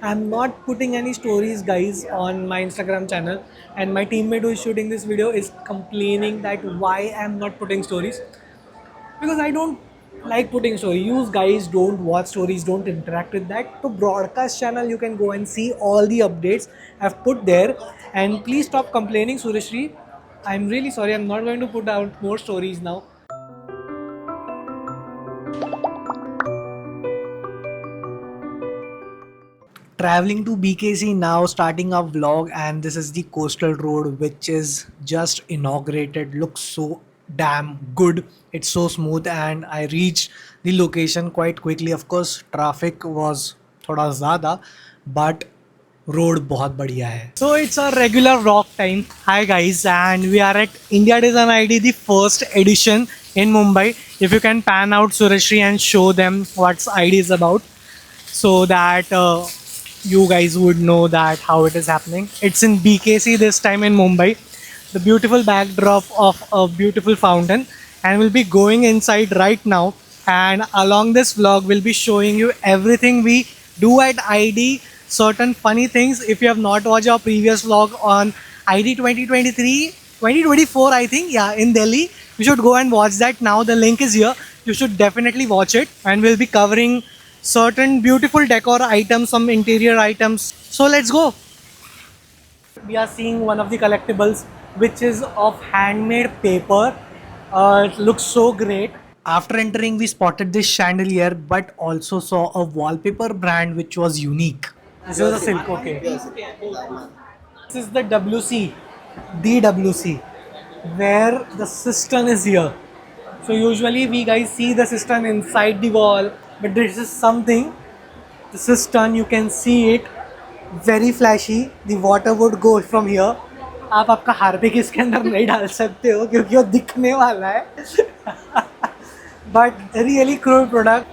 I'm not putting any stories, guys, on my Instagram channel, and my teammate who is shooting this video is complaining that why I'm not putting stories, because I don't like putting stories. You guys don't watch stories, don't interact with that. To broadcast channel, you can go and see all the updates I've put there. And please stop complaining, Sureshri. I'm really sorry. I'm not going to put out more stories now. Traveling to BKC now, starting our vlog, and this is the coastal road which is just inaugurated. Looks so damn good. It's so smooth, and I reached the location quite quickly. Of course, traffic was थोड़ा ज़्यादा, but road बहुत बढ़िया है. So it's a regular vlog time. Hi guys, and we are at India Design ID, the first edition in Mumbai. If you can pan out Sureshri and show them what's ID is about, so that you guys would know that how it is happening. It's in BKC this time in Mumbai. The beautiful backdrop of a beautiful fountain, and we'll be going inside right now. And along this vlog, we'll be showing you everything we do at ID, certain funny things. If you have not watched our previous vlog on ID 2023, 2024, I think, yeah, in Delhi, you should go and watch that now. The link is here. You should definitely watch it, and we'll be covering certain beautiful decor items, some interior items. So let's go. We are seeing one of the collectibles which is of handmade paper. It looks so great. After entering, we spotted this chandelier, but also saw a wallpaper brand which was unique. This is a silk, okay. This is the WC, DWC, where the cistern is here. So usually we guys see the cistern inside the wall, but this is something, the cistern, you can see it, very flashy. The water would go from here. आप आपका Harpic इसके अंदर नहीं डाल सकते हो क्योंकि वो दिखने वाला है. But really cool product.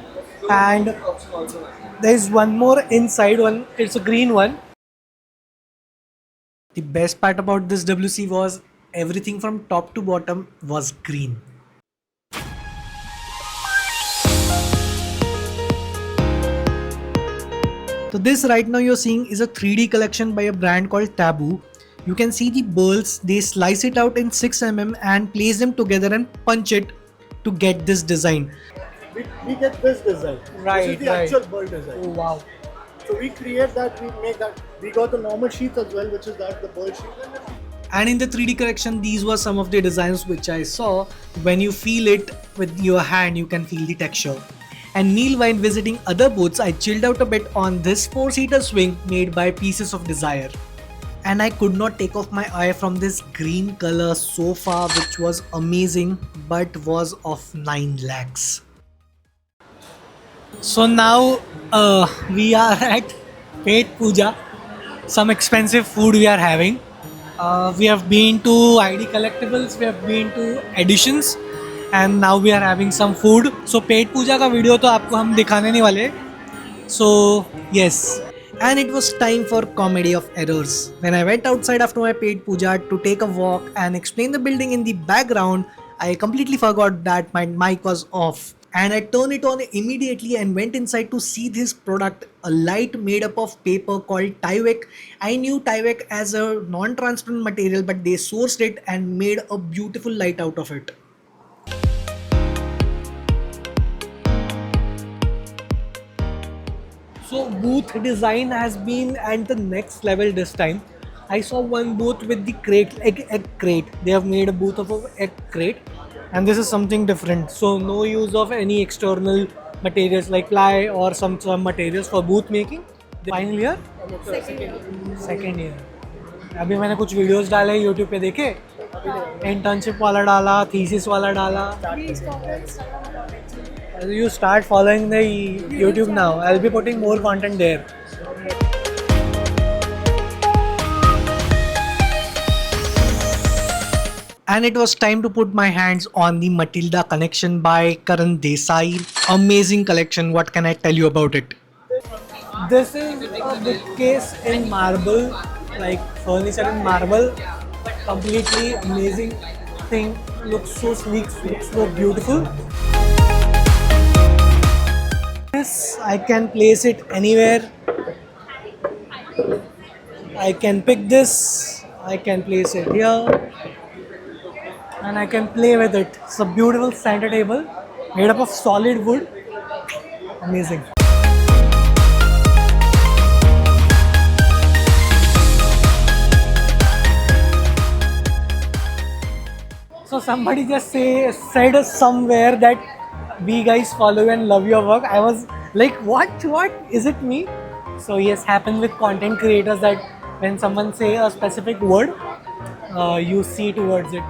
And there is one more inside one. It's a green one. The best part about this WC was everything from top to bottom was green. So this right now you're seeing is a 3D collection by a brand called Taboo. You can see the balls, they slice it out in 6mm and place them together and punch it to get this design. We get this design. Right, this is the right. actual ball design. Oh wow. So we create that, we make that. We got the normal sheets as well, which is that the ball sheet. And in the 3D collection, these were some of the designs which I saw. When you feel it with your hand, you can feel the texture. And meanwhile, visiting other booths, I chilled out a bit on this 4-seater swing made by Pieces of Desire. And I could not take off my eye from this green color sofa, which was amazing but was of 9 lakhs. So now we are at Pet Puja. Some expensive food we are having. We have been to ID Collectibles, we have been to Editions, and now we are having some food. So Pet Puja का video तो आपको हम दिखाने नहीं वाले. So yes. And it was time for comedy of errors. When I went outside after my Pet Puja to take a walk and explain the building in the background, I completely forgot that my mic was off. And I turned it on immediately and went inside to see this product, a light made up of paper called Tyvek. I knew Tyvek as a non-transparent material, but they sourced it and made a beautiful light out of it. So booth design has been at the next level this time. I saw one booth with the crate, egg crate. They have made a booth of an egg crate, and this is something different. So no use of any external materials like ply or some materials for booth making. Final year? Second year. अभी मैंने कुछ videos डाले YouTube पे देखे, internship वाला डाला, thesis वाला डाला. You start following the YouTube now. I'll be putting more content there. And it was time to put my hands on the Matilda collection by Karan Desai. Amazing collection. What can I tell you about it? This is a bookcase in marble, like furniture in marble. Completely amazing thing. Looks so sleek, looks so beautiful. This I can place it anywhere. I can pick this, I can place it here, and I can play with it. It's a beautiful center table made up of solid wood. Amazing. So somebody just said somewhere that we guys follow you and love your work. I was like, what? What? Is it me? So yes, happens with content creators that when someone say a specific word, you see towards it.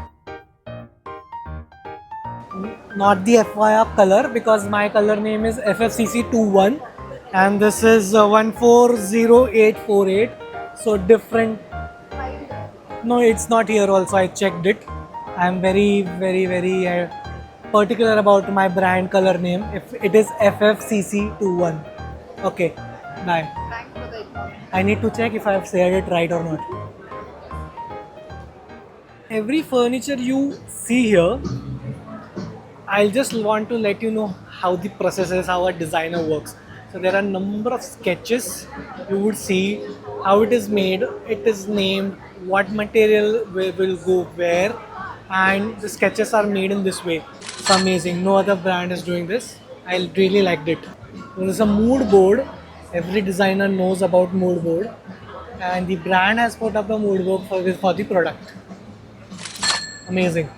Not the FYR color because my color name is FFCC21 and this is 140848. So different. No, it's not here also. I checked it. I'm very particular about my brand color name. If it is FFCC21. Okay, bye. Thanks for the information. I need to check if I have said it right or not. Every furniture you see here, I'll just want to let you know how the process is, how a designer works. So there are a number of sketches you would see how it is made, it is named, what material will go where, and the sketches are made in this way. It's amazing. No other brand is doing this. I really liked it. There's a mood board. Every designer knows about mood board, and the brand has put up a mood board for the product. Amazing.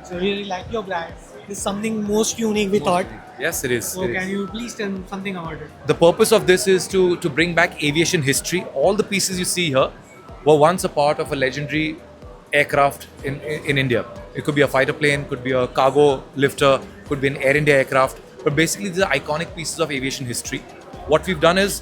So we really like your brand. This is something most unique we thought. Yes, it is. So it is. can you please tell me something about it? The purpose of this is to bring back aviation history. All the pieces you see here were once a part of a legendary aircraft in India. It could be a fighter plane, could be a cargo lifter, could be an Air India aircraft. But basically, these are iconic pieces of aviation history. What we've done is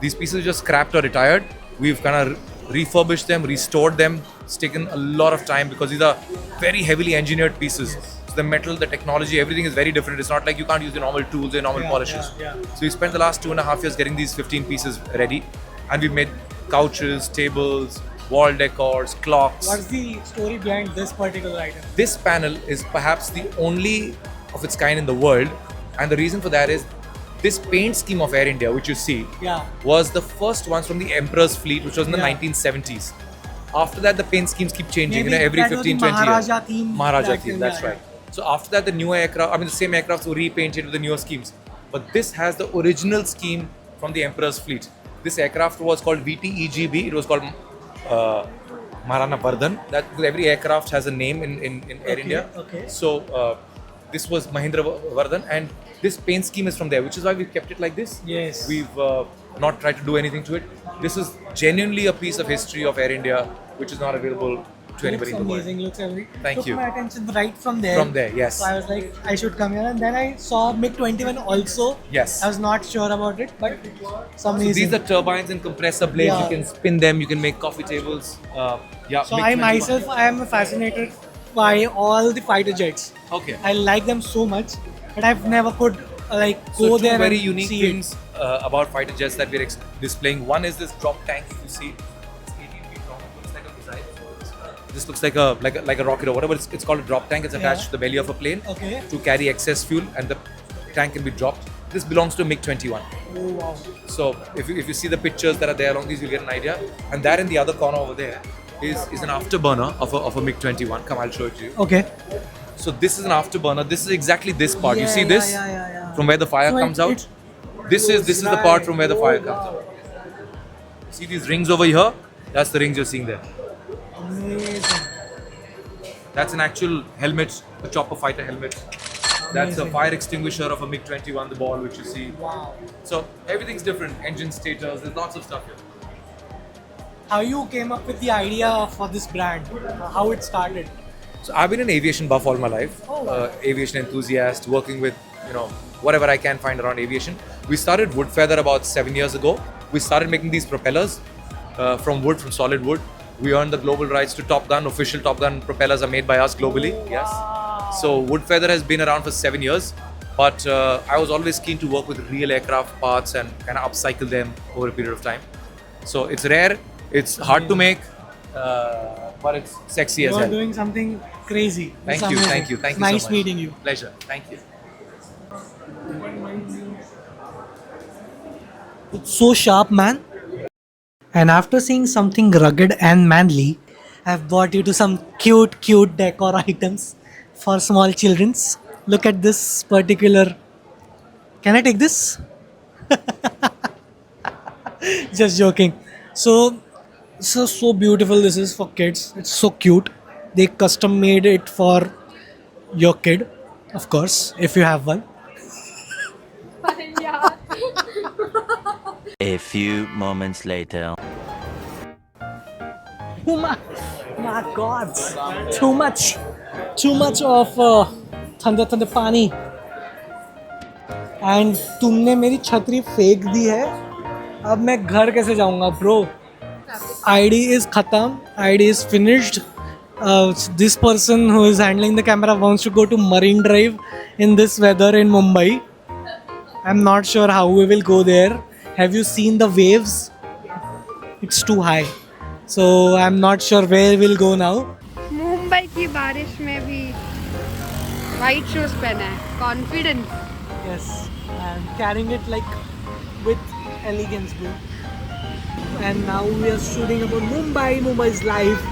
these pieces are just scrapped or retired. We've kind of refurbished them, restored them. It's taken a lot of time because these are very heavily engineered pieces. So the metal, the technology, everything is very different. It's not like you can't use the normal tools, the normal polishes. Yeah. So we spent the last 2.5 years getting these 15 pieces ready, and we've made couches, tables, wall decors, clocks. What's the story behind this particular item? This panel is perhaps the only of its kind in the world, and the reason for that is this paint scheme of Air India, which you see, Yeah. was the first ones from the Emperor's fleet, which was in the Yeah. 1970s. After that, the paint schemes keep changing, Maybe every that was 15, the 20 years. Maharaja theme Maharaja back theme, then, that's yeah, right. So after that, the newer aircraft, the same aircrafts were repainted with the newer schemes. But this has the original scheme from the Emperor's fleet. This aircraft was called VTEGB. It was called Maharana Vardhan. That because every aircraft has a name in Air India. okay. So this was Mahindra Vardhan, and this paint scheme is from there, which is why we've kept it like this. Yes. We've not tried to do anything to it. This is genuinely a piece of history of Air India, which is not available to anybody Looks in the world. amazing, looks everything. Thank Took you. my attention right from there. From there, yes. So I was like, I should come here, and then I saw MiG-21 also. Yes. I was not sure about it, but it's So amazing. these are turbines and compressor blades. Yeah. You can spin them. You can make coffee tables. So I myself, I am fascinated by all the fighter jets. Okay. I like them so much, but I've never could So go two there very and unique see things about fighter jets that we're displaying. One is this drop tank. If you see, it's 18 feet long. It looks like a missile. This looks like a rocket or whatever. It's called a drop tank. It's attached Yeah. to the belly of a plane Okay. to carry excess fuel, and the tank can be dropped. This belongs to MiG-21. Oh wow. So if you see the pictures that are there along these, you'll get an idea. And there in the other corner over there is an afterburner of a MiG-21. Come, I'll show it to you. Okay. So this is an afterburner. This is exactly this part. you Yeah, see yeah, this? yeah. From where the fire So comes it- out. This is the part from where the fire comes out. See these rings over here? That's the rings you're seeing there. Amazing. That's an actual helmet, a chopper fighter helmet. That's a Amazing. fire extinguisher of a MiG-21, the ball which you see. Wow. So everything's different. Engine stators, there's lots of stuff here. How you came up with the idea for this brand? How it started? So I've been an aviation buff all my life. Oh, wow. Aviation enthusiast, working with whatever I can find around aviation. We started Wood Feather about 7 years ago. We started making these propellers from solid wood. We earned the global rights to Top Gun. Official Top Gun propellers are made by us globally. Yes. So Wood Feather has been around for 7 years, but I was always keen to work with real aircraft parts and kind of upcycle them over a period of time. So it's rare, it's hard to make, but it's sexy You as are hell. doing something crazy. It's Thank you, amazing. thank you, thank you Nice so much. meeting you. Pleasure. Thank you. It's so sharp, man. And after seeing something rugged and manly, I've brought you to some cute decor items for small childrens. Look at this particular. Can I take this? Just joking. So, so beautiful. This is for kids. It's so cute. They custom made it for your kid, of course, if you have one. A few moments later. Oh my God! Too much of ठंडे पानी. And तुमने मेरी छतरी फेंक दी है. अब मैं घर कैसे जाऊंगा ब्रो? आईडी इज खत्म. ID is finished. This person who is handling the camera wants to go to Marine Drive in this weather in Mumbai. I'm not sure how we will go there. Have you seen the waves? It's too high. So I'm not sure where we'll go now. Mumbai की बारिश में भी white shoes पहना है. Confidence. Yes, I'm carrying it like with elegance, bro. And now we are shooting about Mumbai. Mumbai's life.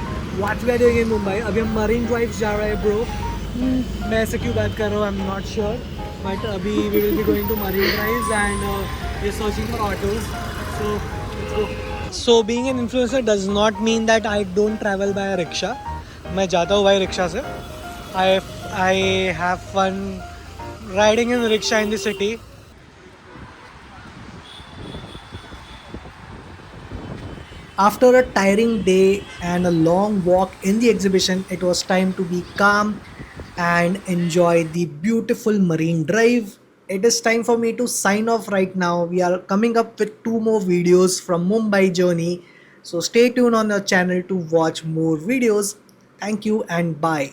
What we are doing in Mumbai. अभी हम Marine Drive जा रहे हैं, bro. मैं ऐसे क्यों बात कर रहा हूँ? I'm not sure. But अभी we will be going to Marine Drive and we're searching for autos. So let's go. So being an influencer does not mean that I don't travel by a rickshaw. मैं जाता हूँ भाई rickshaw से. I have fun riding in rickshaw in the city. After a tiring day and a long walk in the exhibition, it was time to be calm and enjoy the beautiful Marine Drive. It is time for me to sign off right now. We are coming up with 2 more videos from Mumbai journey. So stay tuned on the channel to watch more videos. Thank you and bye.